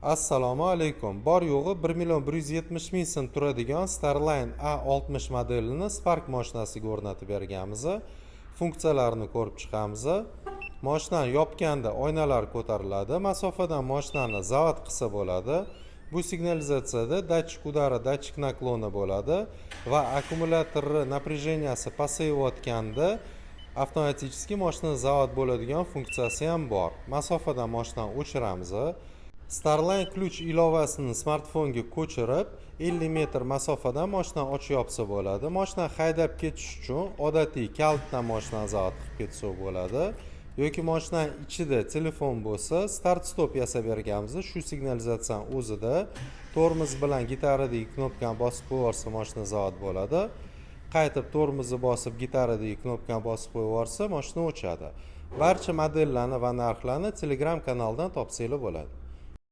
Assalomu alaykum. Bor yo'g'i 1.170.000 so'm turadigan Starline A60 modelini Spark mashinasiga o'rnatib berganmiz. Funksiyalarini ko'rib chiqamiz. Mashinani yopganda oynalar ko'tariladi. Masofadan mashinani zavod qilsa bo'ladi. Bu signalizatsiyada datchik udari, datchik nakloni bo'ladi va akkumulyatorni naprejeniyasi pasayayotganda avtomatik mashina zavod bo'ladigan funksiyasi ham bor. Masofadan mashinani o'chiramiz. Starline ключ ilovasini smartfonga ko'chirib 50 metr masofadan mashinani ochib yopsa bo'ladi. Mashina haydab ketish uchun odatiy kalitdan mashinani zavod qilib ketsa bo'ladi. Yoki mashinaning ichida telefon bo'lsa, start stop yasab berganmiz. Shu signalizatsiyani o'zida tormoz bilan gitaradagi knopkani bosib qo'yarsa mashina zavod bo'ladi. Qaytib tormozni bosib gitaradagi knopkani bosib qo'yarsa mashina o'chadi. Barcha modellarni va narxlarni Telegram kanalidan topsanglar bo'ladi.